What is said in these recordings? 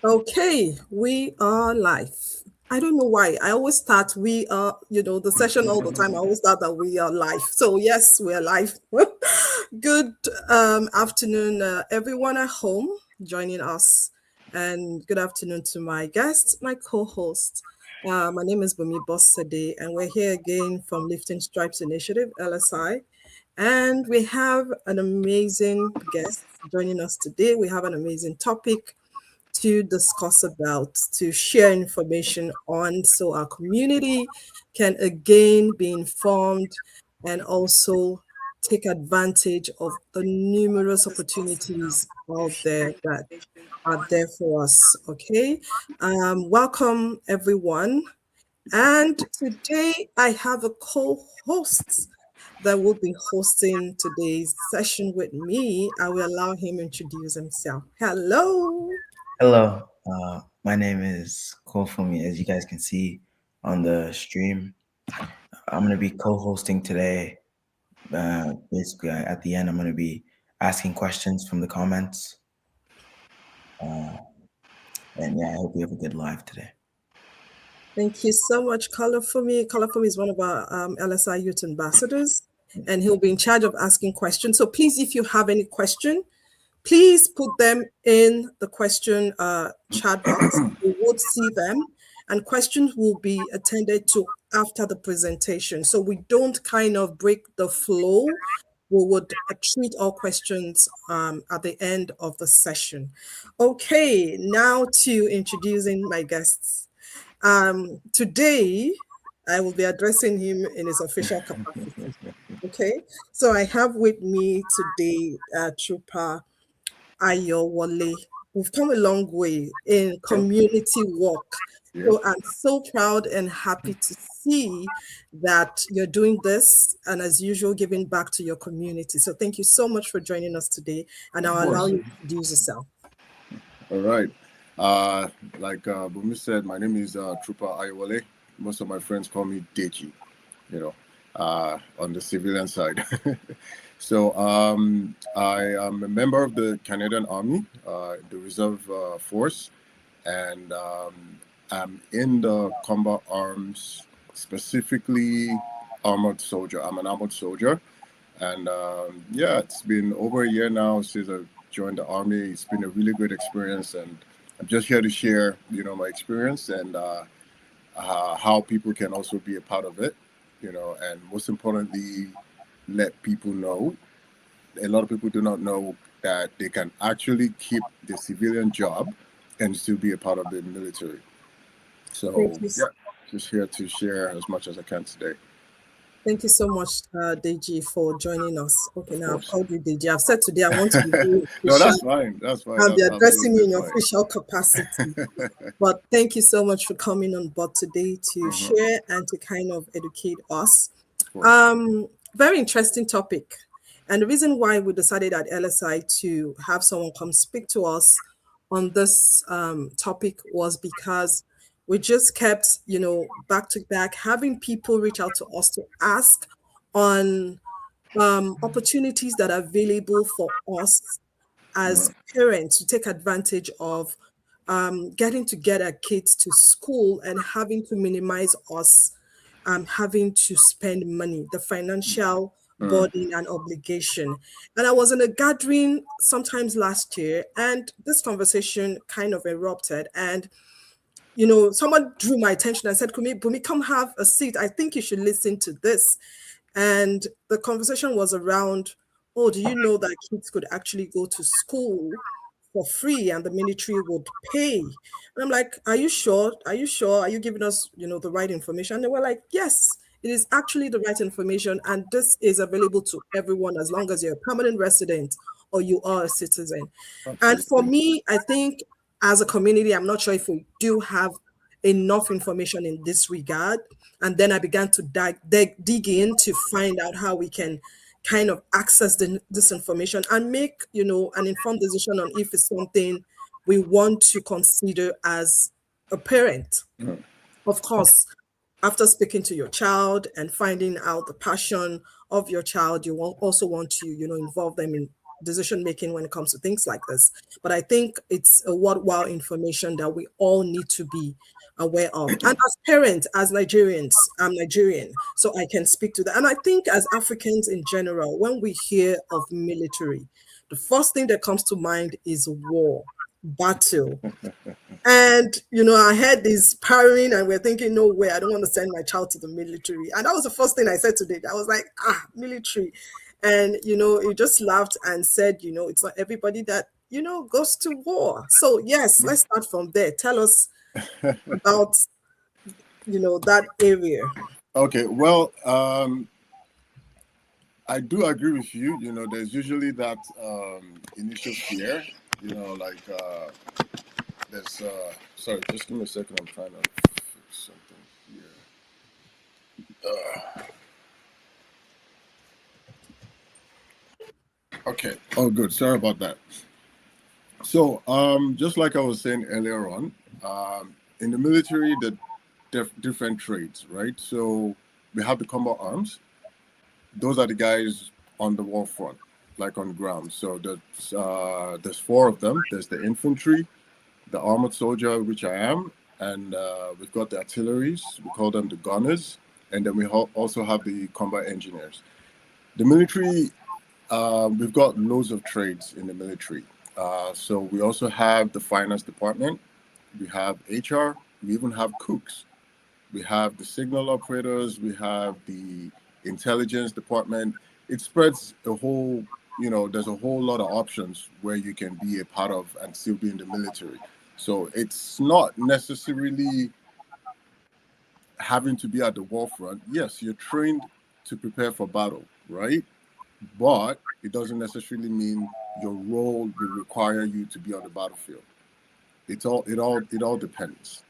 Okay, we are live. I don't know why. I always start we are, the session all the time. I always start that we are live. So yes, we are live. Good afternoon, everyone at home joining us, and good afternoon to my guest, my co-host. My name is Bumi Bossade, and we're here again from Lifting Stripes Initiative (LSI), and we have an amazing guest joining us today. We have an amazing topic to discuss about, to share information on, so our community can again be informed and also take advantage of the numerous opportunities out there that are there for us. Okay. Welcome, everyone. And today I have a co host that will be hosting today's session with me. I will allow him to introduce himself. Hello. Hello, my name is Kofumi. As you guys can see on the stream, I'm going to be co-hosting today. Basically, at the end, I'm going to be asking questions from the comments. And yeah, I hope we have a good live today. Thank you so much, Colorfumi. Colorfumi is one of our LSI Youth Ambassadors, and he'll be in charge of asking questions. So please, if you have any question, please put them in the question chat box. We would see them, and questions will be attended to after the presentation. So we don't kind of break the flow. We would treat all questions at the end of the session. Okay, now to introducing my guests. Today, I will be addressing him in his official capacity. Okay, so I have with me today Trooper Ayowale. We've come a long way in community work. Yeah. So I'm so proud and happy to see that you're doing this and, as usual, giving back to your community. So thank you so much for joining us today, and Of I'll allow course. you to introduce yourself. All right. Like Bumi said, my name is Trooper Ayewale. Most of my friends call me Deji, you know, on the civilian side. I am a member of the Canadian Army, the Reserve Force, and I'm in the combat arms, specifically armored soldier. I'm an armored soldier. And yeah, it's been over a year now since I joined the army. It's been a really good experience, and I'm just here to share, my experience and how people can also be a part of it, and most importantly, let people know. A lot of people do not know that they can actually keep the civilian job and still be a part of the military. Thank So you. yeah, just here to share as much as I can today. Thank you so much, Deji, for joining us. Okay, Of now I've course. called you Deji. I've said today I want to be very No, official. that's fine. That's fine. I'll be That's addressing you absolutely in your fine. official capacity. But thank you so much for coming on board today to Mhm. share and to kind of educate us. Of course. Very interesting topic. And the reason why we decided at LSI to have someone come speak to us on this topic was because we just kept, back to back having people reach out to us to ask on opportunities that are available for us as Mhm. parents to take advantage of getting to get our kids to school and having to minimize us having to spend money, the financial Mhm. burden and obligation. And I was in a gathering sometimes last year, and this conversation kind of erupted. And someone drew my attention and said, Bumi, come have a seat. I think you should listen to this. And the conversation was around, oh, do you know that kids could actually go to school for free and the military would pay? And I'm like, are you sure? Are you sure? Are you giving us, the right information? And they were like, yes, it is actually the right information. And this is available to everyone as long as you're a permanent resident or you are a citizen. And for Absolutely. me, I think as a community, I'm not sure if we do have enough information in this regard. And then I began to dig in to find out how we can kind of access this information and make, an informed decision on if it's something we want to consider as a parent. Mhm. Of course, after speaking to your child and finding out the passion of your child, you also want to, involve them in decision making when it comes to things like this. But I think it's a worthwhile information that we all need to be aware of. And as parents, as Nigerians, I'm Nigerian, so I can speak to that. And I think as Africans in general, when we hear of military, the first thing that comes to mind is war, battle. And I had this parent, and we're thinking, no way, I don't want to send my child to the military. And that was the first thing I said today. I was like, military. And he just laughed and said, it's not everybody that goes to war. So yes, let's start from there. Tell us about that area. Okay, well, I do agree with you. There's usually that initial fear. Like there's sorry, just give me a second. I'm trying to fix something here. Okay. Oh, good. Sorry about that. So, just like I was saying earlier on, in the military, the different trades, right? So we have the combat arms. Those are the guys on the war front, like on the ground. So there's four of them. There's the infantry, the armored soldier, which I am, and we've got the artilleries. We call them the gunners, and then we also have the combat engineers. The military, we've got loads of trades in the military. So we also have the finance department. We have HR. We even have cooks. We have the signal operators. We have the intelligence department. It spreads a whole, there's a whole lot of options where you can be a part of and still be in the military. So it's not necessarily having to be at the war front. Yes, you're trained to prepare for battle, right? But it doesn't necessarily mean your role will require you to be on the battlefield. It all depends.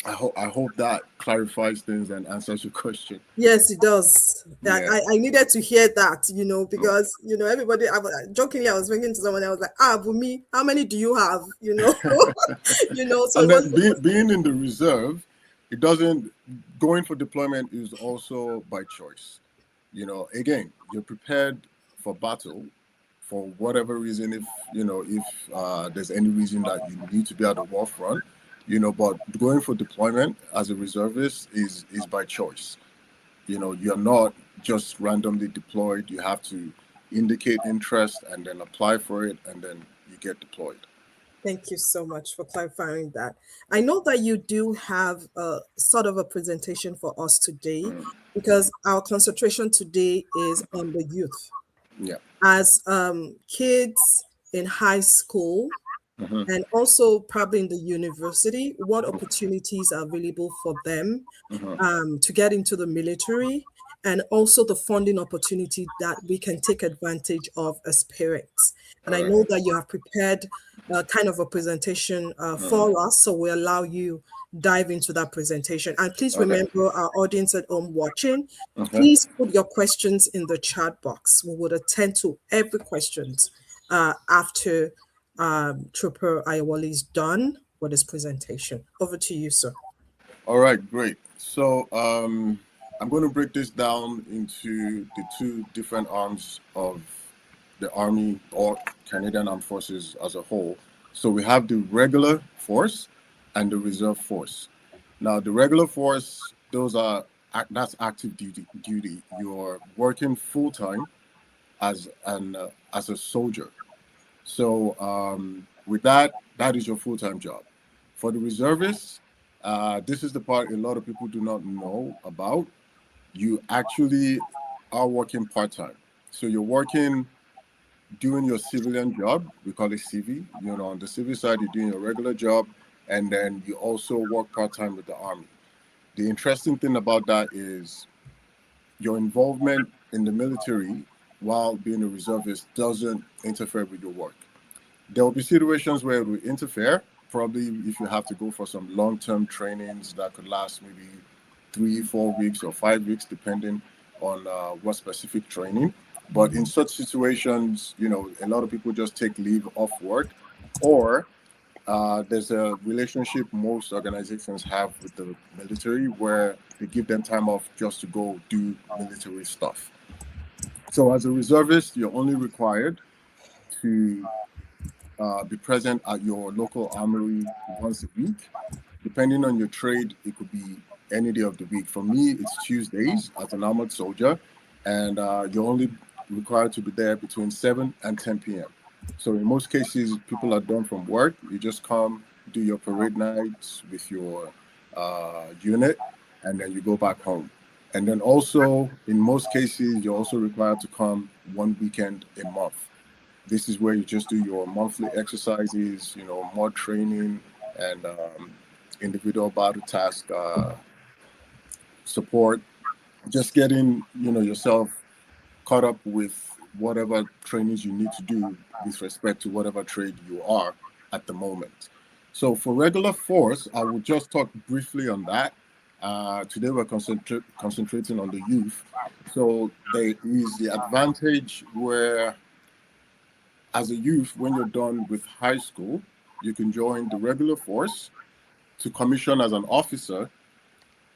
I hope that clarifies things and answers your question. Yes, it does. Yeah. I needed to hear that, because everybody. Jokingly, I was thinking to someone. I was like, Bumi, how many do you have? So And then being in the reserve, it doesn't. Going for deployment is also by choice. Again, you're prepared for battle for whatever reason. If there's any reason that you need to be at the war front. But going for deployment as a reservist is by choice. You're not just randomly deployed. You have to indicate interest and then apply for it, and then you get deployed. Thank you so much for clarifying that. I know that you do have a sort of a presentation for us today, because our concentration today is on the youth. Yeah. As kids in high school, and also probably in the university, what opportunities are available for them to get into the military, and also the funding opportunity that we can take advantage of as parents. And I know that you have prepared kind of a presentation for us, so we allow you dive into that presentation. And please remember, our audience at home watching, please put your questions in the chat box. We would attend to every question after Trooper Ayewale is done with his presentation. Over to you, sir. All right, great. So I'm going to break this down into the two different arms of the Army or Canadian Armed Forces as a whole. So we have the regular force and the reserve force. Now, the regular force, that's active duty. You're working full time as a soldier. So with that is your full-time job. For the reservists, this is the part a lot of people do not know about. You actually are working part-time. So you're working, doing your civilian job. We call it CV. On the civil side, you're doing your regular job, and then you also work part-time with the Army. The interesting thing about that is your involvement in the military while being a reservist doesn't interfere with your work. There will be situations where it will interfere, probably if you have to go for some long-term trainings that could last maybe 3, 4 weeks or 5 weeks, depending on what specific training. But in such situations, a lot of people just take leave off work, or there's a relationship most organizations have with the military where they give them time off just to go do military stuff. So as a reservist, you're only required to be present at your local armory once a week. Depending on your trade, it could be any day of the week. For me, it's Tuesdays as an armored soldier, and you're only required to be there between 7 and 10 p.m. So in most cases, people are done from work. You just come, do your parade nights with your unit, and then you go back home. And then also, in most cases, you're also required to come one weekend a month. This is where you just do your monthly exercises, more training and individual battle task support, just getting yourself caught up with whatever trainings you need to do with respect to whatever trade you are at the moment. So for regular force, I will just talk briefly on that. Today we're concentrating on the youth. So there is the advantage where, as a youth, when you're done with high school, you can join the regular force to commission as an officer,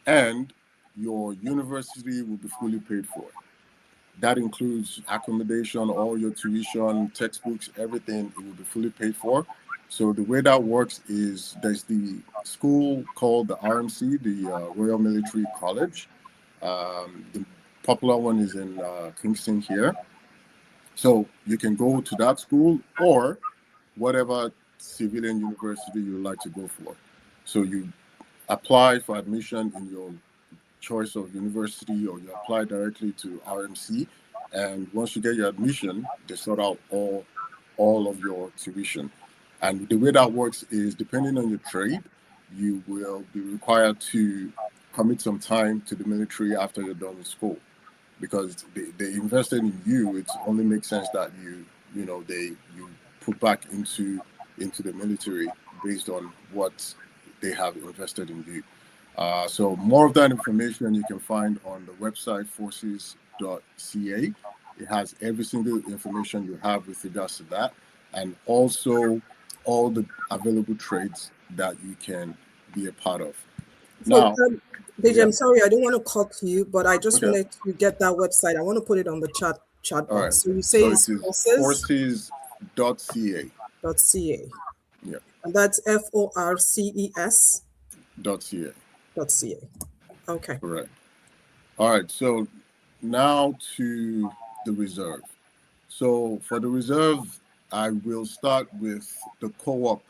and your university will be fully paid for. That includes accommodation, all your tuition, textbooks, everything. It will be fully paid for. So the way that works is there's the school called the RMC, the Royal Military College. The popular one is in Kingston here. So you can go to that school or whatever civilian university you would like to go for. So you apply for admission in your choice of university, or you apply directly to RMC. And once you get your admission, they sort out all of your tuition. And the way that works is, depending on your trade, you will be required to commit some time to the military after you're done with school, because they invested in you. It only makes sense that you put back into the military based on what they have invested in you. So more of that information you can find on the website forces.ca. It has every single information you have with regards to that, and also all the available trades that you can be a part of. So, DJ, I'm sorry, I don't want to cut you, but I just wanted to get that website. I want to put it on the chat box. Right. So you say it's forces.ca. .ca. Yeah. And that's FORCES. .ca. .ca. Okay. Correct. All right. So now to the reserve. So for the reserve, I will start with the co-op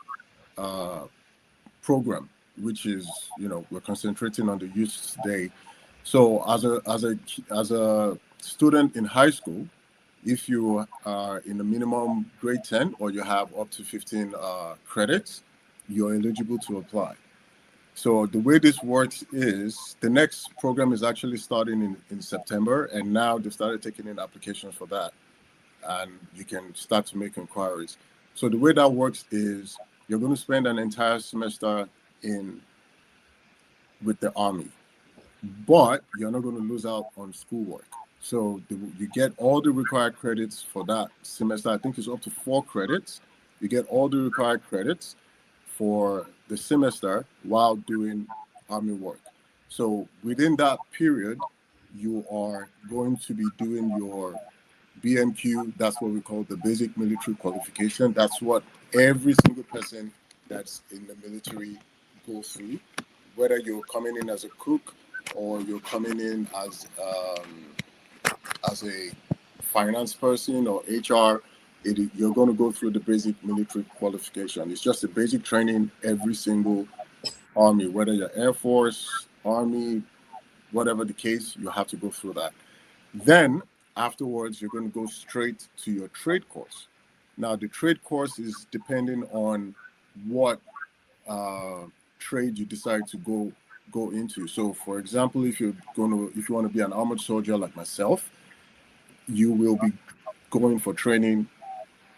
program, which is, we're concentrating on the youth today. So as a student in high school, if you are in the minimum grade 10 or you have up to 15 credits, you're eligible to apply. So the way this works is, the next program is actually starting in September, and now they've started taking in applications for that, and you can start to make inquiries. So the way that works is, you're going to spend an entire semester with the Army, but you're not going to lose out on schoolwork. So you get all the required credits for that semester. I think it's up to 4 credits. You get all the required credits for the semester while doing Army work. So within that period, you are going to be doing your BMQ. That's what we call the basic military qualification. That's what every single person that's in the military goes through, whether you're coming in as a cook or you're coming in as a finance person or HR. You're going to go through the basic military qualification. It's just a basic training every single Army, whether you're Air Force, Army, whatever the case, you have to go through that. Then afterwards, you're going to go straight to your trade course. Now, the trade course is depending on what trade you decide to go into. So, for example, if you want to be an armored soldier like myself, you will be going for training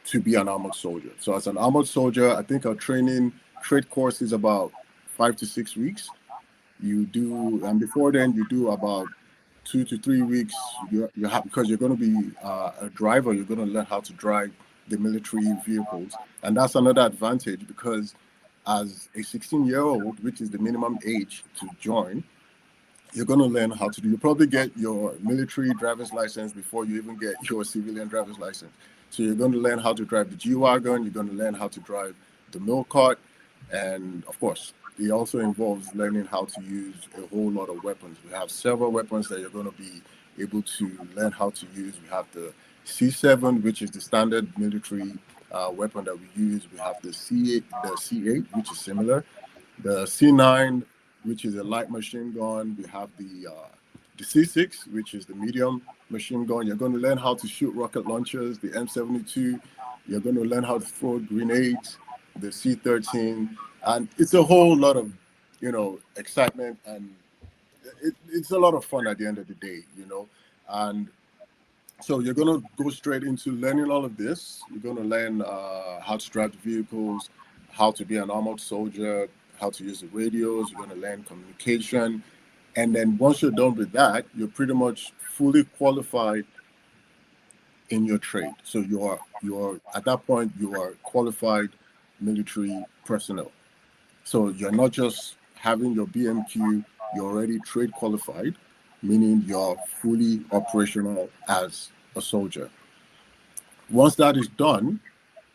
to be an armored soldier. So as an armored soldier, I think our trade course is about 5 to 6 weeks. And before then you do about 2 to 3 weeks. You have, because you're going to be a driver, you're going to learn how to drive the military vehicles. And that's another advantage, because as a 16-year-old, which is the minimum age to join, you're going to learn how to do. You probably get your military driver's license before you even get your civilian driver's license. So you're going to learn how to drive the G-Wagon, you're going to learn how to drive the mill cart, and of course, it also involves learning how to use a whole lot of weapons. We have several weapons that you're going to be able to learn how to use. We have the C7, which is the standard military weapon that we use. We have the C8, which is similar. The C9, which is a light machine gun. We have the C6, which is the medium machine gun. You're going to learn how to shoot rocket launchers, the M72. You're going to learn how to throw grenades, the C13, and it's a whole lot of, excitement, and it's a lot of fun at the end of the day, and so you're going to go straight into learning all of this. You're going to learn how to drive the vehicles, how to be an armored soldier, how to use the radios. You're going to learn communication. And then once you're done with that, you're pretty much fully qualified in your trade. So you're at that point, you are qualified military personnel. So you're not just having your BMQ, you're already trade qualified, meaning you're fully operational as a soldier. Once that is done,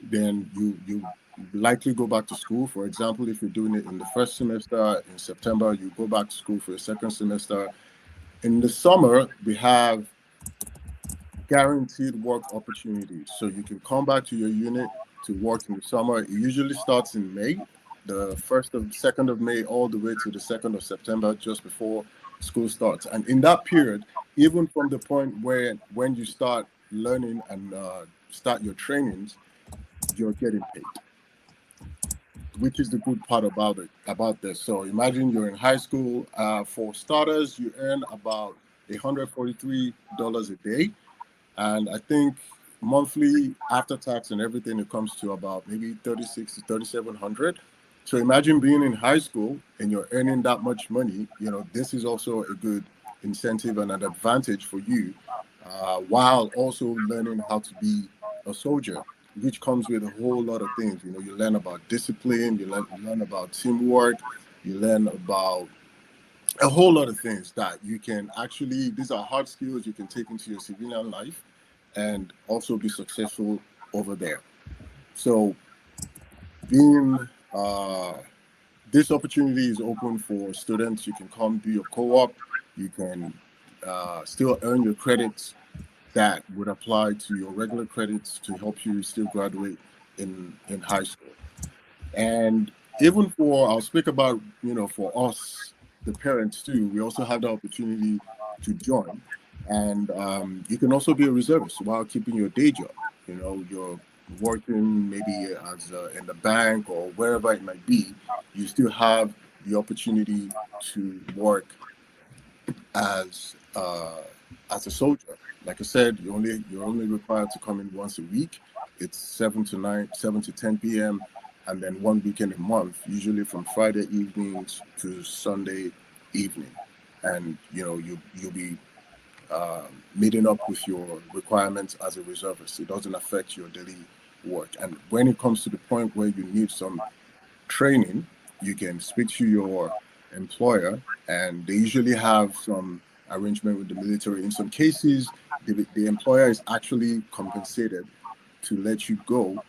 then you likely go back to school. For example, if you're doing it in the first semester in September, you go back to school for the second semester. In the summer, we have guaranteed work opportunities. So you can come back to your unit to work in the summer. It usually starts in May, the 2nd of May, all the way to the 2nd of September, just before school starts. And in that period, even from the point when you start learning and start your trainings, you're getting paid, which is the good part about this. So imagine you're in high school. For starters, you earn about $143 a day. And I think monthly after tax and everything, it comes to about maybe $3,600 to $3,700. So imagine being in high school and you're earning that much money. This is also a good incentive and an advantage for you, while also learning how to be a soldier, which comes with a whole lot of things. You learn about discipline, you learn about teamwork, you learn about a whole lot of things that you can actually, these are hard skills you can take into your civilian life and also be successful over there. So this opportunity is open for students. You can come do your co-op. You can still earn your credits that would apply to your regular credits to help you still graduate in high school. And even I'll speak about, for us, the parents too, we also have the opportunity to join. And you can also be a reservist while keeping your day job. You're working maybe as in the bank or wherever it might be. You still have the opportunity to work as a soldier. Like I said, you're only required to come in once a week. It's 7 to 10 p.m. and then one weekend a month, usually from Friday evenings to Sunday evening. And you'll be meeting up with your requirements as a reservist. It doesn't affect your daily work. And when it comes to the point where you need some training, you can speak to your employer, and they usually have some arrangement with the military. In some cases, the employer is actually compensated to let you go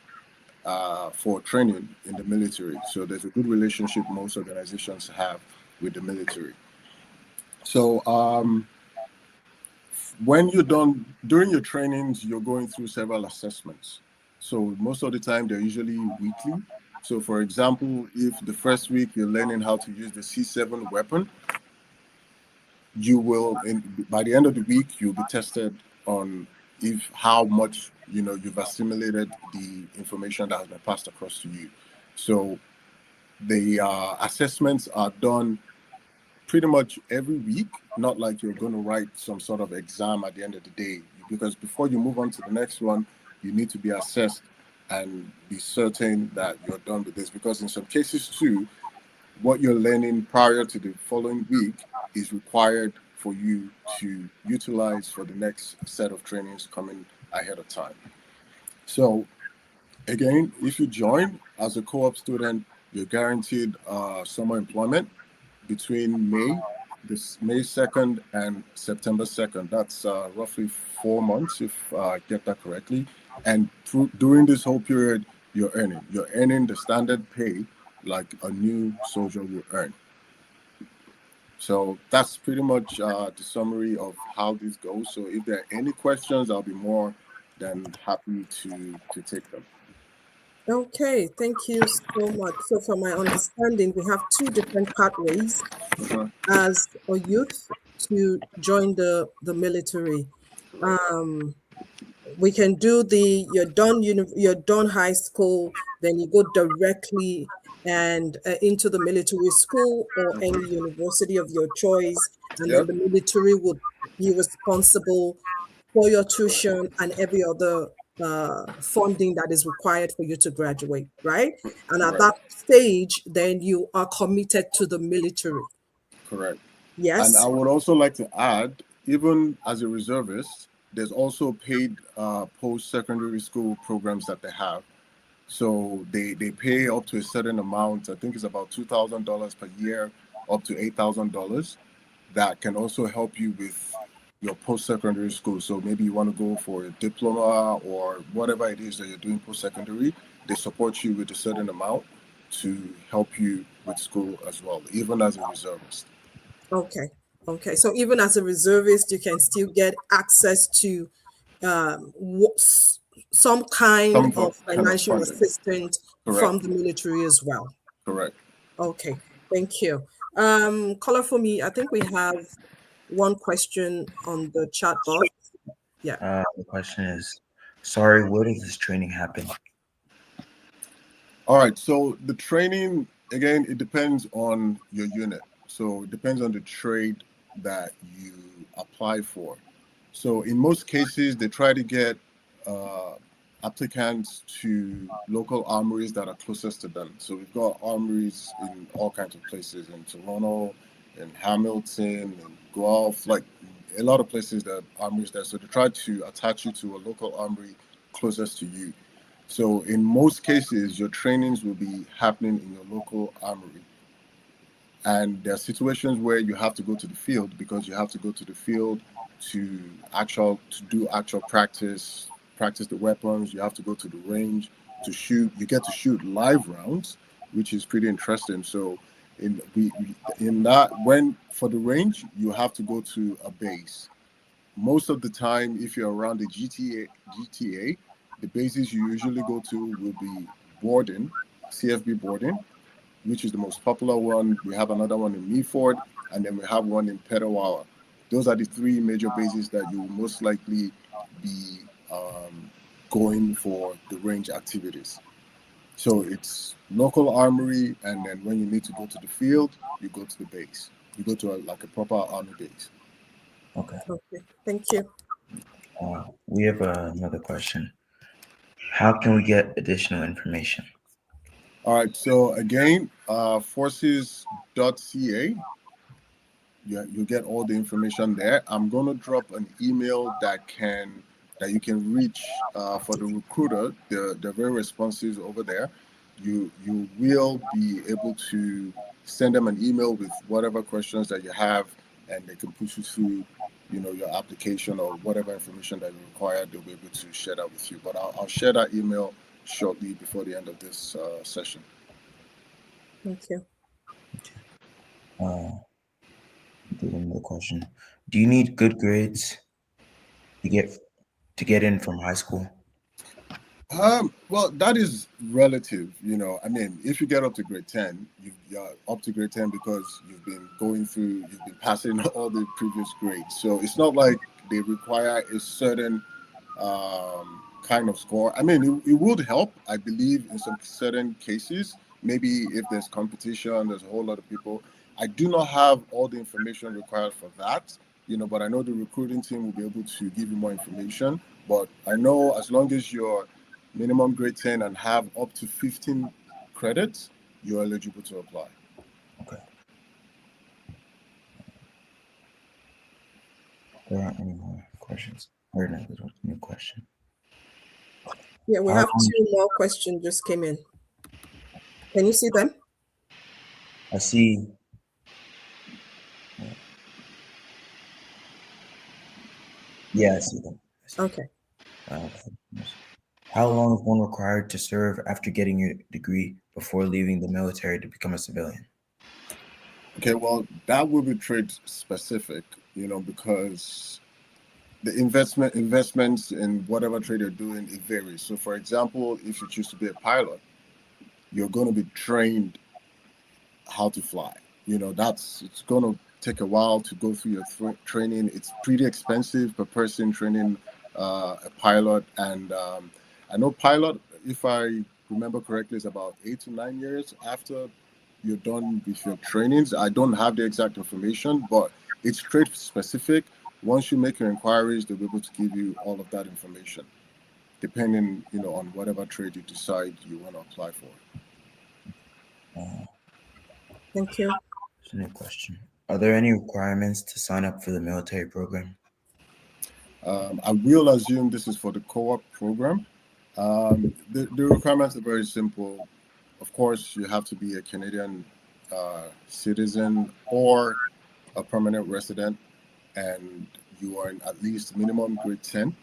for training in the military. So there's a good relationship most organizations have with the military. So when you're done, during your trainings, you're going through several assessments. So most of the time, they're usually weekly. So for example, if the first week you're learning how to use the C7 weapon, you will, by the end of the week, you'll be tested on how much you've assimilated the information that has been passed across to you. So the assessments are done pretty much every week, not like you're going to write some sort of exam at the end of the day, because before you move on to the next one, you need to be assessed and be certain that you're done with this, because in some cases too, what you're learning prior to the following week is required for you to utilize for the next set of trainings coming ahead of time. So again, if you join as a co-op student, you're guaranteed summer employment between May 2nd and September 2nd. That's roughly 4 months, if I get that correctly. And during this whole period, you're earning the standard pay like a new soldier will earn. So that's pretty much the summary of how this goes. So if there are any questions, I'll be more than happy to take them. Okay, thank you so much. So, from my understanding, we have two different pathways Uh-huh. as a youth to join the military. Um, we can do you're done high school, then you go directly and into the military school or any university of your choice, and then Yep. the military would be responsible for your tuition and every other funding that is required for you to graduate, right? And at Correct. that stage, then you are committed to the military. Correct. And I Yes. would also like to add, even as a reservist, there's also paid post-secondary school programs that they have. So they pay up to a certain amount. I think it's about $2,000 per year, up to $8,000. That can also help you with your post-secondary school. So maybe you want to go for a diploma or whatever it is that you're doing post-secondary. They support you with a certain amount to help you with school as well, even as a reservist. Okay. Okay. So even as a reservist, you can still get access to some kind Some of kind of financial funding. assistance Correct. from the military as well. Correct. Okay. Thank you. Color for me, I think we have one question on the chat box. Yeah. The question is, sorry, where does this training happen? All right. So the training, again, it depends on your unit. So it depends on the trade that you apply for. So in most cases, they try to get uh, applicants to local armories that are closest to them. So we've got armories in all kinds of places in Toronto, in Hamilton, in Guelph, like a lot of places that armories there. So they try to attach you to a local armory closest to you. So in most cases, your trainings will be happening in your local armory. And there are situations where you have to go to the field because you have to go to the field to do actual practice the weapons. You have to go to the range to shoot. You get to shoot live rounds, which is pretty interesting. So in that, when for the range, you have to go to a base. Most of the time, if you're around the GTA, the bases you usually go to will be Borden, CFB Borden, which is the most popular one. We have another one in Meaford, and then we have one in Petawawa. Those are the three major bases that you will most likely be going for the range activities. So it's local armory, and then when you need to go to the field, you go to the base. You go to like a proper army base. Okay. Okay. Thank you. We have another question. How can we get additional information? All right. So again, forces.ca. You get all the information there. I'm gonna drop an email that you can reach for the recruiter. They're very responsive over there. You will be able to send them an email with whatever questions that you have, and they can push you through, your application or whatever information that you require. They'll be able to share that with you. But I'll share that email shortly before the end of this session. Thank you. Another question. Do you need good grades to get in from high school? Well, that is relative. I mean, if you get up to grade 10, you're up to grade 10 because you've been passing all the previous grades. So it's not like they require a certain kind of score. I mean, it would help, I believe, in some certain cases. Maybe if there's competition, there's a whole lot of people. I do not have all the information required for that, but I know the recruiting team will be able to give you more information. But I know as long as you're minimum grade 10 and have up to 15 credits, you're eligible to apply. Okay. There aren't any more questions. Or no, there's a new question. Yeah, we have two more questions just came in. Can you see them? I see. Yeah, I see them. Okay. How long is one required to serve after getting your degree before leaving the military to become a civilian? Okay, well, that will be trade specific, because the investments in whatever trade you're doing, it varies. So for example, if you choose to be a pilot, you're going to be trained how to fly. It's going to take a while to go through your training. It's pretty expensive per person training a pilot. And I know pilot, if I remember correctly, is about 8 to 9 years after you're done with your trainings. I don't have the exact information, but it's trade specific. Once you make your inquiries, they'll be able to give you all of that information, depending, on whatever trade you decide you want to apply for. Thank you. That's a new question. Are there any requirements to sign up for the military program? I will assume this is for the co-op program. The requirements are very simple. Of course, you have to be a Canadian citizen or a permanent resident, and you are in at least minimum grade 10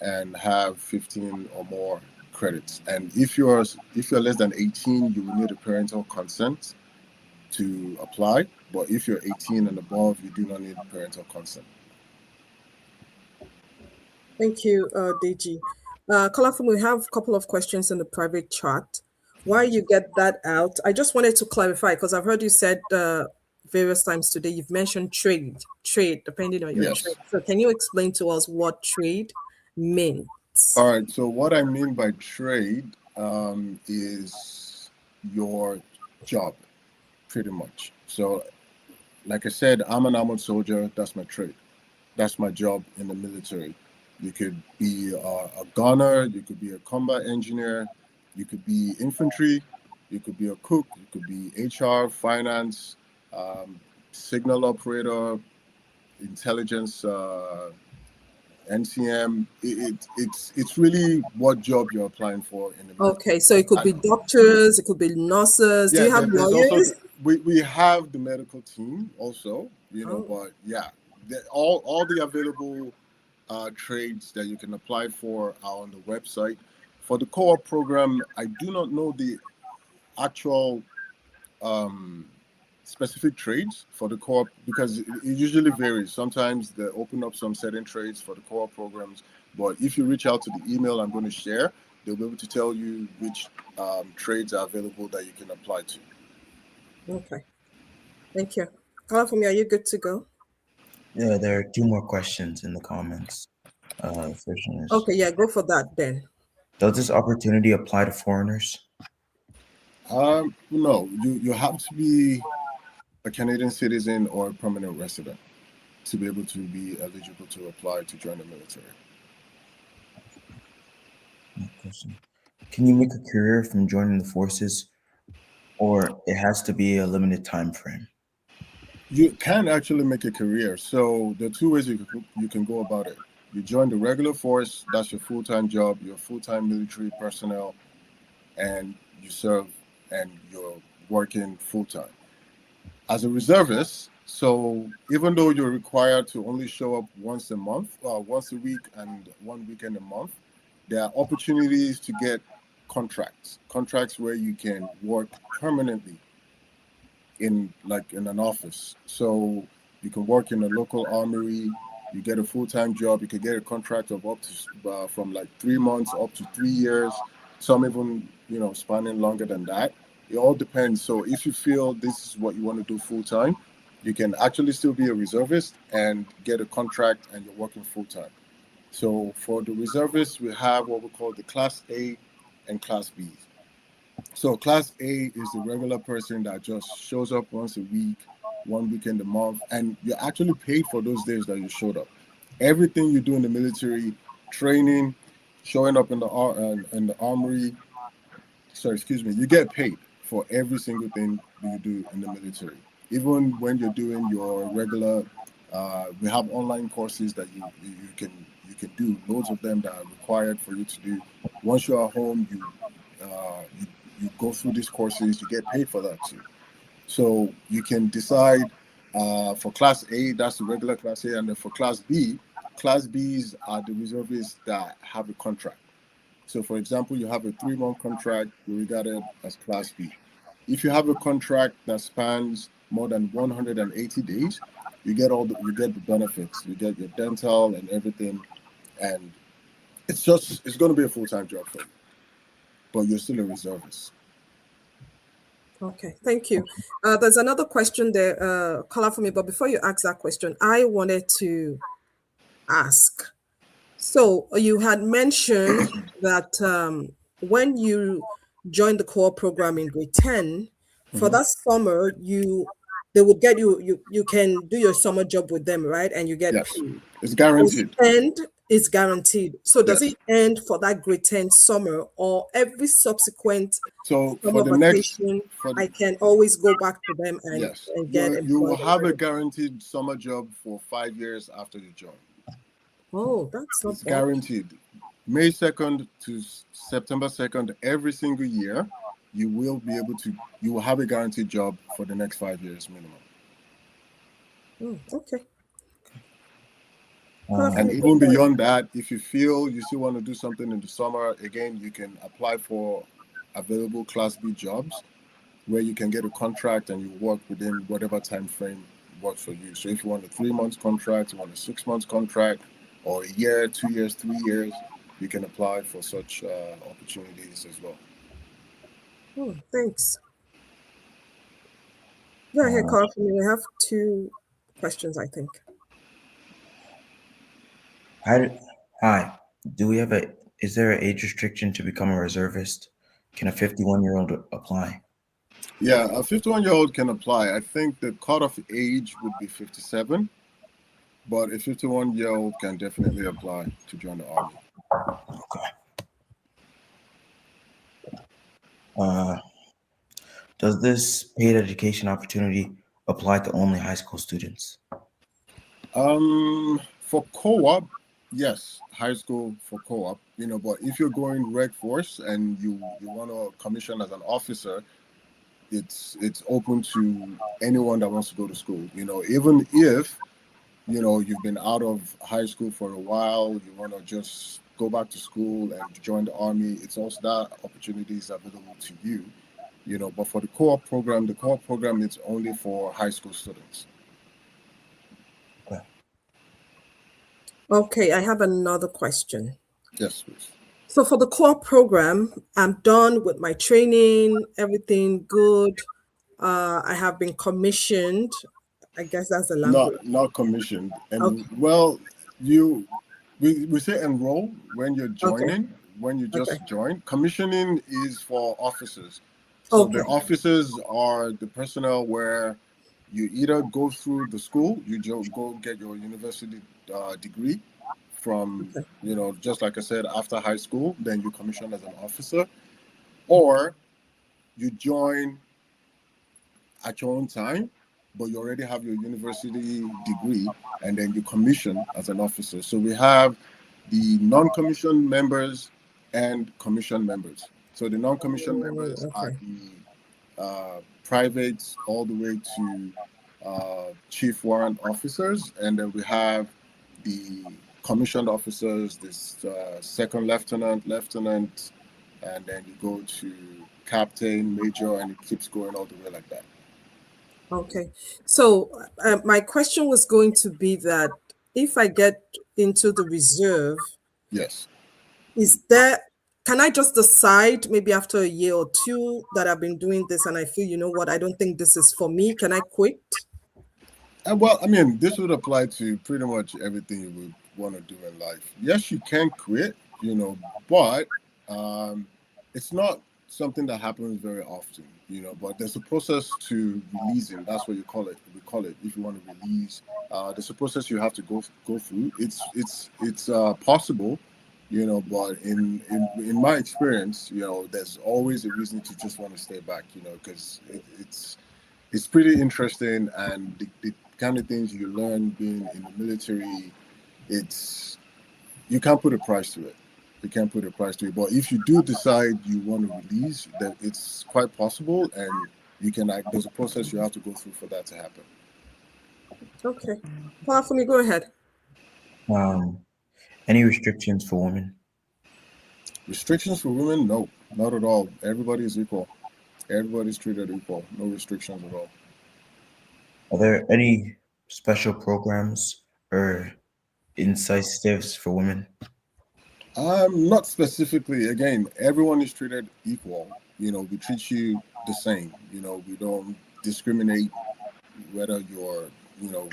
and have 15 or more credits. And if you're less than 18, you will need a parental consent to apply. But if you're 18 and above, you do not need parental consent. Thank you, DG. Colorful, we have a couple of questions in the private chat. While you get that out, I just wanted to clarify, because I've heard you said various times today, you've mentioned trade, depending on your Yes. trade. So can you explain to us what trade means? All right. So what I mean by trade is your job, pretty much. So like I said, I'm an armored soldier. That's my trade. That's my job in the military. You could be a gunner. You could be a combat engineer. You could be infantry. You could be a cook. You could be HR, finance, signal operator, intelligence, NCM. It's really what job you're applying for in the military. Okay, so it could be doctors, it could be nurses. Do you have there's lawyers? also we have the medical team also, but yeah, all the available trades that you can apply for are on the website. For the co-op program, I do not know the actual specific trades for the co-op, because it usually varies. Sometimes they open up some certain trades for the co-op programs, but if you reach out to the email I'm going to share, they'll be able to tell you which trades are available that you can apply to. Okay, thank you. Colorful, are you good to go? Yeah, there are 2 more questions in the comments. The first one is, Okay, yeah, go for that then. does this opportunity apply to foreigners? No, you have to be a Canadian citizen or a permanent resident to be able to be eligible to apply to join the military. Can you make a career from joining the forces, or it has to be a limited time frame? You can actually make a career. So there are 2 ways you can go about it. You join the regular force, that's your full-time job, you're full-time military personnel, and you serve and you're working full-time. As a reservist, so even though you're required to only show up once a week and 1 weekend a month, there are opportunities to get contracts where you can work permanently in an office. So you can work in a local armory, you get a full-time job, you can get a contract of up to from 3 months up to 3 years, some even spanning longer than that. It all depends. So if you feel this is what you want to do full-time, you can actually still be a reservist and get a contract and you're working full-time. So for the reservists, we have what we call the Class A and Class B. So Class A is the regular person that just shows up once a week, 1 weekend a month, and you're actually paid for those days that you showed up. Everything you do in the military, training, showing up in the armory, you get paid for every single thing that you do in the military. Even when you're doing your regular, we have online courses that you can do, loads of them that are required for you to do. Once you're at home, you go through these courses, you get paid for that too. So you can decide for Class A, that's the regular Class A, and then for Class B, Class Bs are the reservists that have a contract. So, for example, you have a 3-month contract, you regard it as Class B. If you have a contract that spans more than 180 days, you get the benefits. You get your dental and everything, and it's going to be a full-time job for you, but you're still a reservist. Okay, thank you. There's another question there, caller for me, but before you ask that question, I wanted to ask. So you had mentioned that when you joined the core program in grade 10, for Mhm. that summer, they would get you can do your summer job with them, right? And you get Yes, paid. it's Does guaranteed. it end? It's guaranteed. So does Yes. it end for that grade 10 summer or every subsequent So for summer the next, vacation, for the, I can always go back to them yes, and get you will employed have a already? guaranteed summer job for 5 years after you join. Oh, that's It's not bad. guaranteed. May 2nd to September 2nd, every single year, you will have a guaranteed job for the next 5 years minimum. Okay. And even beyond that, if you feel you still want to do something in the summer, again, you can apply for available Class B jobs where you can get a contract and you work within whatever time frame works for you. So if you want a 3-month contract, you want a 6-month contract, or a year, 2 years, 3 years, you can apply for such opportunities as well. Thanks. Go ahead, Carl. We have 2 questions, I think. Hi. Is there an age restriction to become a reservist? Can a 51-year-old apply? Yeah, a 51-year-old can apply. I think the cutoff age would be 57, but a 51-year-old can definitely apply to join the Army. Okay. Does this paid education opportunity apply to only high school students? For co-op, yes, high school for co-op, but if you're going reg force and you want to commission as an officer, it's open to anyone that wants to go to school. Even if you've been out of high school for a while, you want to just go back to school and join the Army, it's also that opportunity is available to you. But for the co-op program is only for high school students. Okay, I have another question. Yes, please. So for the core program, I'm done with my training, everything good. I have been commissioned. I guess that's the language. Not commissioned. And Okay. well, we say enroll when you're joining, when you just join. Commissioning is for officers. So the officers are the personnel where you either go through the school, you go get your university degree from, just like I said, after high school, then you commission as an officer, or you join at your own time, but you already have your university degree, and then you commission as an officer. So we have the non-commissioned members and commissioned members. So the non-commissioned members are the privates all the way to chief warrant officers, and then we have the commissioned officers, this second lieutenant, and then you go to captain, major, and it keeps going all the way like that. Okay. So my question was going to be that if I get into the reserve, yes, can I just decide maybe after a year or 2 that I've been doing this and I feel, you know what, I don't think this is for me? Can I quit? Well, I mean, this would apply to pretty much everything you would want to do in life. Yes, you can quit, but it's not something that happens very often, but there's a process to releasing. That's what we call it. If you want to release, there's a process you have to go through. It's possible, but in my experience, there's always a reason to just want to stay back, because it's pretty interesting, and the kind of things you learn being in the military, you can't put a price to it. But if you do decide you want to release, then it's quite possible, and there's a process you have to go through for that to happen. Okay. For me, go ahead. Any restrictions for women? Restrictions for women? No, not at all. Everybody is equal. Everybody's treated equal. No restrictions at all. Are there any special programs or incentives for women? Not specifically. Again, everyone is treated equal. We treat you the same. We don't discriminate whether you're,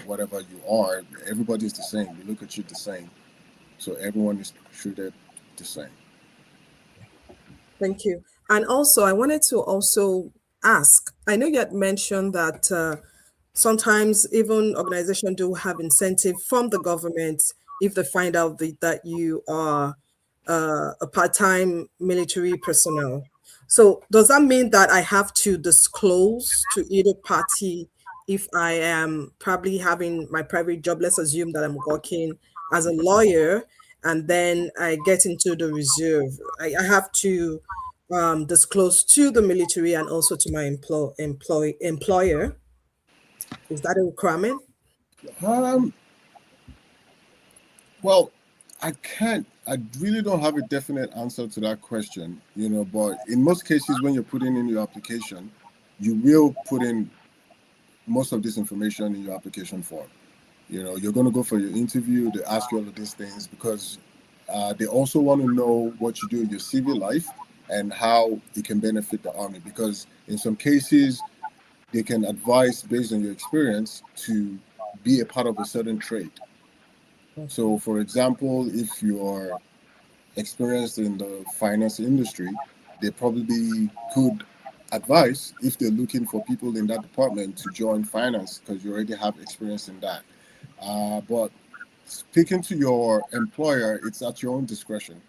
whatever you are. Everybody's the same. We look at you the same. So everyone is treated the same. Thank you. And also, I wanted to also ask, I know you had mentioned that sometimes even organizations do have incentive from the government if they find out that you are a part-time military personnel. So does that mean that I have to disclose to either party if I am probably having my private job? Let's assume that I'm working as a lawyer and then I get into the reserve. I have to disclose to the military and also to my employer. Is that a requirement? Um, well, I really don't have a definite answer to that question, but in most cases, when you're putting in your application, you will put in most of this information in your application form. You're going to go for your interview. They ask you all of these things because they also want to know what you do in your civil life and how it can benefit the army. Because in some cases, they can advise based on your experience to be a part of a certain trade. So, for example, if you're experienced in the finance industry, they probably could advise if they're looking for people in that department to join finance because you already have experience in that. But speaking to your employer, it's at your own discretion.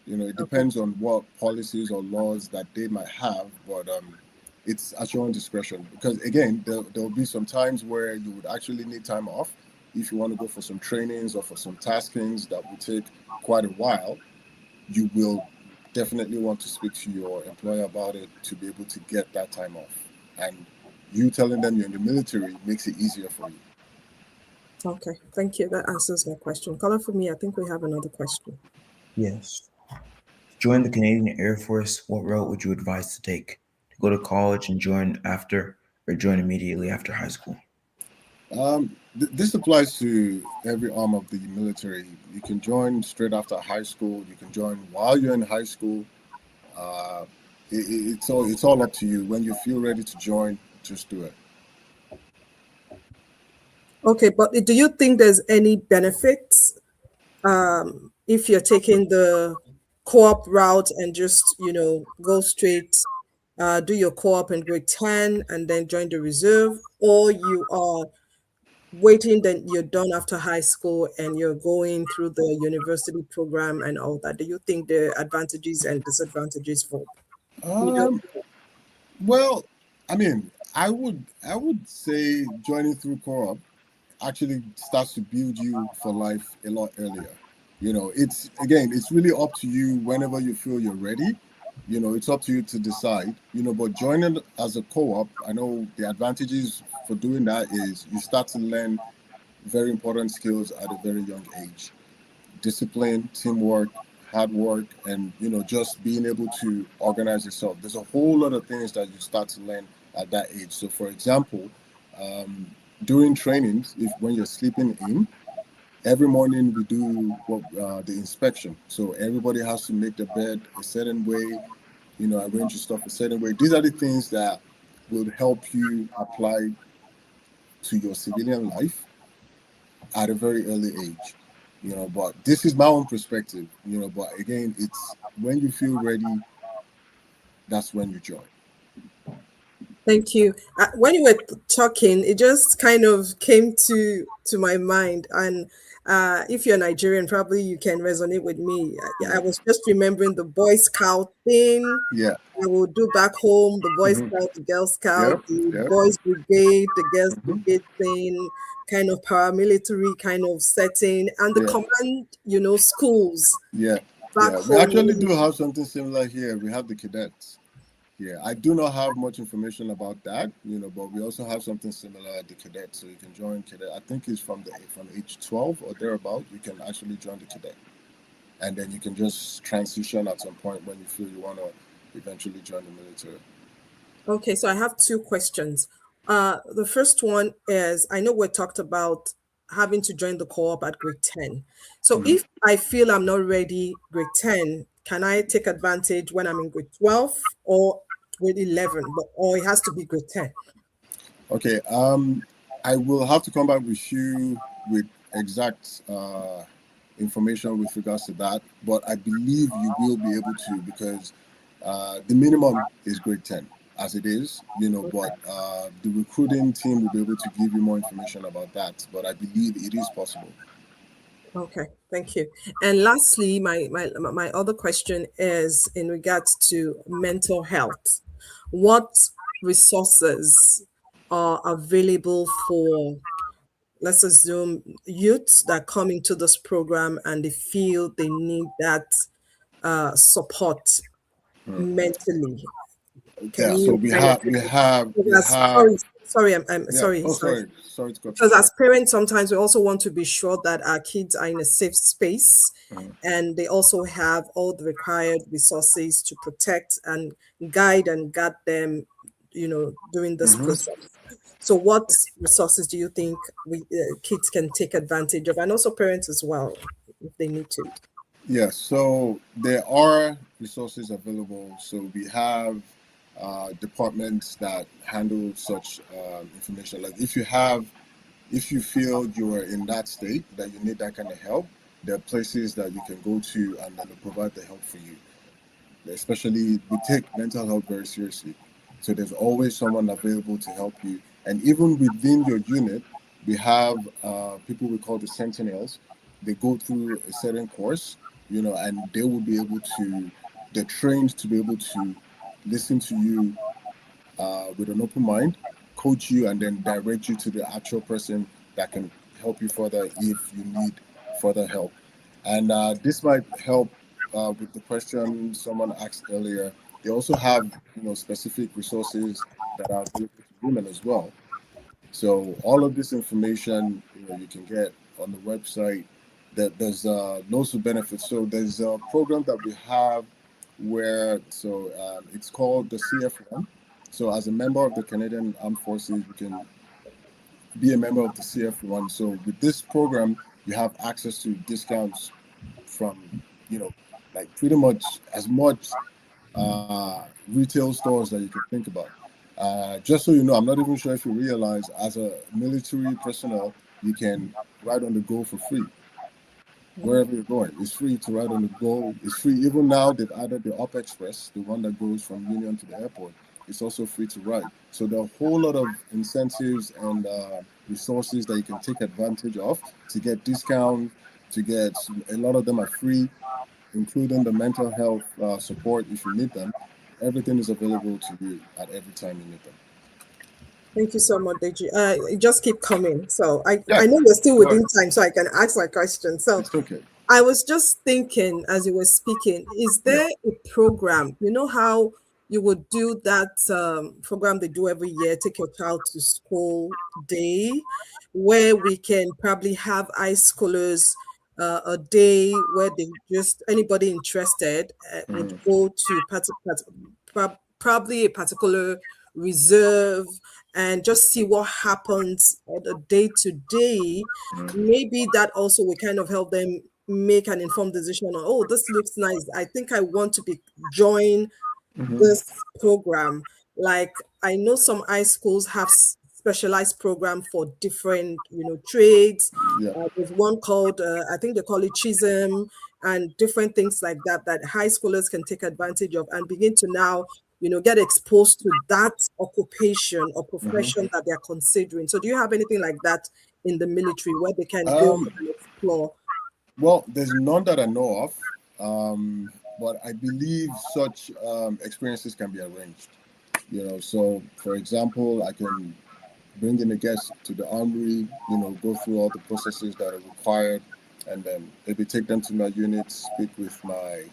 It Okay. depends on what policies or laws that they might have, but it's at your own discretion. Because again, there'll be some times where you would actually need time off if you want to go for some trainings or for some taskings that will take quite a while. You will definitely want to speak to your employer about it to be able to get that time off. And you telling them you're in the military makes it easier for you. Okay. Thank you. That answers my question. Color for me, I think we have another question. Yes. To join the Canadian Air Force, what route would you advise to take? To go to college and join after, or join immediately after high school? This applies to every arm of the military. You can join straight after high school. You can join while you're in high school. Uh, it's all up to you. When you feel ready to join, just do it. Okay, but do you think there's any benefits if you're taking the co-op route and just, go straight, do your co-op in grade 10 and then join the reserve, or you are waiting, then you're done after high school and you're going through the university program and all that? Do you think there are advantages and disadvantages for either? Um, well, I mean, I would say joining through co-op actually starts to build you for life a lot earlier. It's really up to you whenever you feel you're ready. It's up to you to decide. But joining as a co-op, I know the advantages for doing that is you start to learn very important skills at a very young age: discipline, teamwork, hard work, and just being able to organize yourself. There's a whole lot of things that you start to learn at that age. So, for example, um, during trainings, if when you're sleeping in, every morning we do the inspection. So everybody has to make the bed a certain way, arrange your stuff a certain way. These are the things that will help you apply to your civilian life at a very early age. But this is my own perspective. But again, it's when you feel ready, that's when you join. Thank you. When you were talking, it just kind of came to my mind, and if you're Nigerian, probably you can resonate with me. I Yeah, was just remembering the Boy Scout thing. yeah, I will do back home the Boy hmm, Scout, the Girl yep, Scout, the yep, Boys Brigade, the Girls hmm, Brigade thing, kind of paramilitary kind of setting, and the yeah, command, schools yeah, back yeah. We home. actually do have something similar here. We have the cadets. Yeah, I do not have much information about that, but we also have something similar at the cadet. So you can join cadet. I think it's from age 12 or thereabout. You can actually join the cadet. and then you can just transition at some point when you feel you want to eventually join the military. Okay, so I have two questions. The first one is, I know we talked about having to join the co-op at grade 10. So Mhm. if I feel I'm not ready grade 10, can I take advantage when I'm in grade 12 or grade 11, or it has to be grade 10? Okay, I will have to come back with you with exact information with regards to that, but I believe you will be able to, because the minimum is grade 10 as it is, but the recruiting team will be able to give you more information about that, but I believe it is possible. Okay, thank you. And lastly, my other question is in regards to mental health. What resources are available for, let's assume, youths that come into this program and they feel they need that support mentally? Can Yeah, so you we kind of have we have we have sorry, I'm yeah. sorry, Oh, sorry. sorry to cut you Because short. as parents, sometimes we also want to be sure that our kids are in a safe space Mhm. and they also have all the required resources to protect and guide them, during this Mhm. process. So, what resources do you think kids can take advantage of, and also parents as well, if they need to? Yes, so there are resources available. So we have departments that handle such information. Like if you feel you are in that state that you need that kind of help, there are places that you can go to and then they'll provide the help for you. Especially, we take mental health very seriously. So there's always someone available to help you. And even within your unit, we have people we call the sentinels. They go through a certain course, and they will be able to, they're trained to be able to listen to you with an open mind, coach you, and then direct you to the actual person that can help you further if you need further help. And this might help with the question someone asked earlier. They also have, specific resources that are available to women as well. So all of this information, you can get on the website. That there's loads of benefits. So there's a program that we have where it's called the CF1. So as a member of the Canadian Armed Forces, you can be a member of the CF1. So with this program, you have access to discounts from like pretty much retail stores that you can think about. Just so you know, I'm not even sure if you realize, as a military personnel, you can ride on the go for free wherever you're going. It's free to ride on the go. It's free. Even now, they've added the Up Express, the one that goes from Union to the airport. It's also free to ride. So there are a whole lot of incentives and resources that you can take advantage of to get discounts. To get a lot of them are free, including the mental health support if you need them. Everything is available to you at every time you need them. Thank you so much, Deji. Just keep coming. So Yeah, I know we're still go ahead. within time, so I can ask my question. So It's okay. I was just thinking as you were speaking, is Yeah. there a program? You know how you would do that program they do every year, Take Your Child to School Day, where we can probably have high schoolers a day where they just, anybody interested would Mhm. go to probably a particular reserve and just see what happens on a day to day. Maybe that also will kind of help them make an informed decision on, oh, this looks nice, I think I want to be join Mhm. this program. Like, I know some high schools have specialized program for different trades. Yeah. There's one called I think they call it Chisholm, and different things like that that high schoolers can take advantage of and begin to now get exposed to that occupation or Mhm. profession that they're considering. So do you have anything like that in the military where they can go Um, and explore? well, there's none that I know of, but I believe such experiences can be arranged. So for example, I can bring in a guest to the armory, go through all the processes that are required, and then maybe take them to my unit, speak with my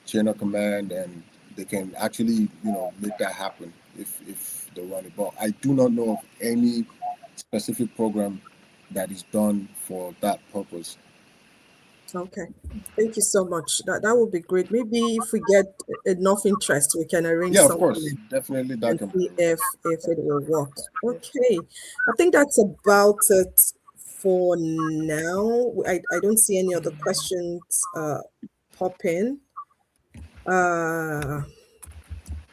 chain of command, and they can actually, make that happen if they want it. But I do not know of any specific program that is done for that purpose. Okay. Thank you so much. That would be great. Maybe if we get enough interest, we can arrange Yeah, of course, something definitely that and can be see arranged. if it will work. Okay. I think that's about it for now. I don't see any other questions pop in. Uh,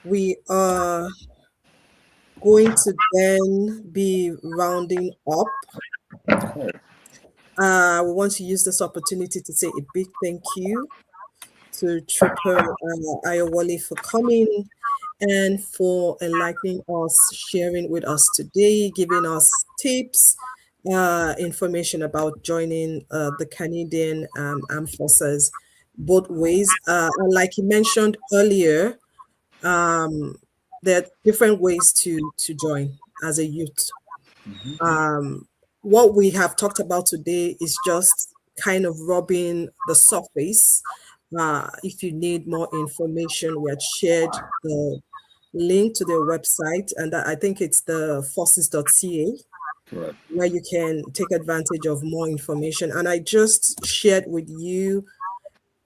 we are going to then be rounding up. All right. We want to use this opportunity to say a big thank you to Trooper Ayowale for coming and for enlightening us, sharing with us today, giving us tips, information about joining the Canadian Armed Forces both ways. And like he mentioned earlier, um, there are different ways to join as a youth. Mhm. Um, what we have talked about today is just kind of rubbing the surface. If you need more information, we had shared the link to their website, and I think it's the forces.ca, Correct. where you can take advantage of more information. And I just shared with you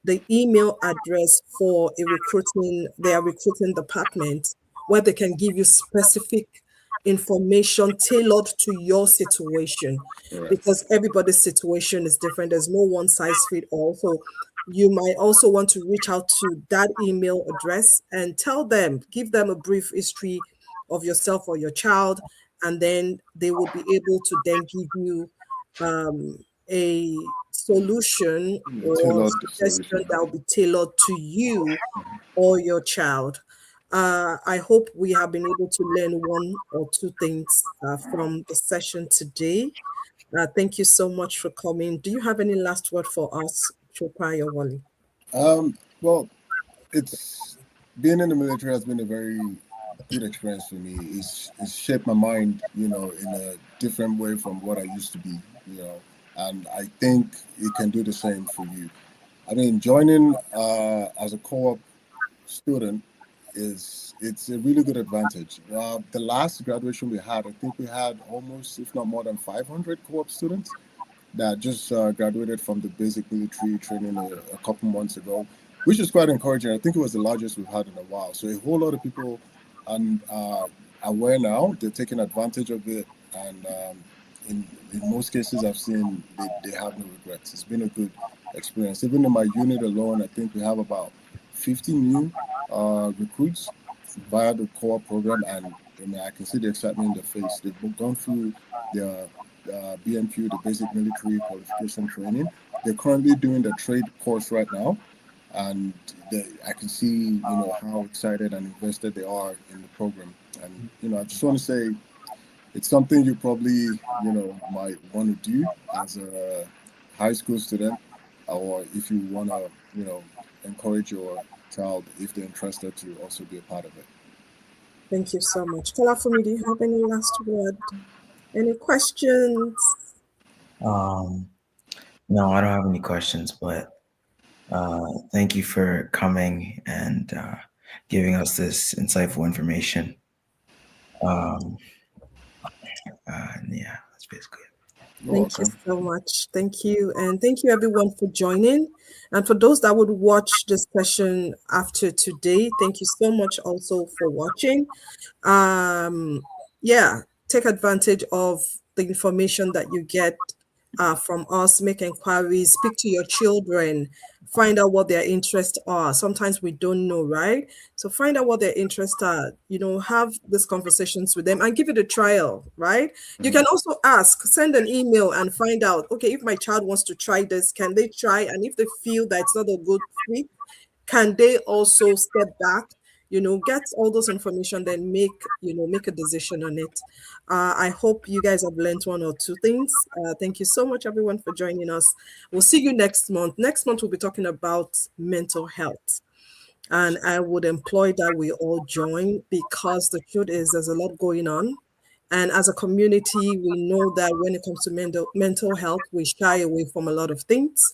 the email address for their recruiting department, where they can give you specific information tailored to your situation, Correct. because everybody's situation is different. There's no one size fit all. So you might also want to reach out to that email address and give them a brief history of yourself or your child, and then they would be able to then give you a solution or Tailored suggestion solution. that will be tailored to you or your child. I hope we have been able to learn one or two things from the session today. Thank you so much for coming. Do you have any last word for us, Chopaya Wali? Well, it's being in the military has been a very good experience for me. It's shaped my mind, in a different way from what I used to be, and I think it can do the same for you. I mean, joining as a co-op student it's a really good advantage. The last graduation we had, I think we had almost, if not more than 500 co-op students that just graduated from the basic military training a couple months ago, which is quite encouraging. I think it was the largest we've had in a while. So a whole lot of people are aware now. They're taking advantage of it, and in most cases, I've seen they have no regrets. It's been a good experience. Even in my unit alone, I think we have about 50 new recruits via the co-op program, and I mean, I can see the excitement in their face. They've gone through their BMQ, the Basic Military Qualification Training. They're currently doing the trade course right now, and I can see, how excited and invested they are in the program. And I just want to say it's something you probably, might want to do as a high school student, or if you want to, encourage your child if they're interested to also be a part of it. Thank you so much. Kalafumi, do you have any last word? Any questions? Um, no, I don't have any questions, but thank you for coming and giving us this insightful information. Yeah, that's basically it. You're Thank you welcome. so much. Thank you. And thank you everyone for joining. And for those that would watch this session after today, thank you so much also for watching. Yeah, take advantage of the information that you get from us, make inquiries, speak to your children, find out what their interests are. Sometimes we don't know, right? So find out what their interests are, have these conversations with them and give it a trial, right? You can also send an email and find out, okay, if my child wants to try this, can they try? And if they feel that it's not a good fit, can they also step back, get all those information, then make a decision on it. I hope you guys have learned one or two things. Thank you so much everyone for joining us. We'll see you next month. We'll be talking about mental health, and I would employ that we all join, because the truth is there's a lot going on. And as a community, we know that when it comes to mental health, we shy away from a lot of things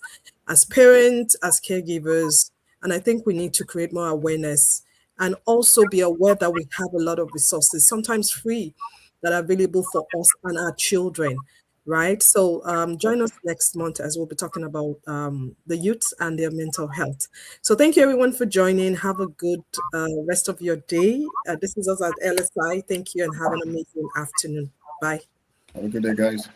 as parents, as caregivers. And I think we need to create more awareness and also be aware that we have a lot of resources, sometimes free, that are available for us and our children. right? So join us next month as we'll be talking about the youths and their mental health. So thank you everyone for joining. Have a good rest of your day. This is us at LSI. Thank you and have an amazing afternoon. Bye. Have a good day, guys.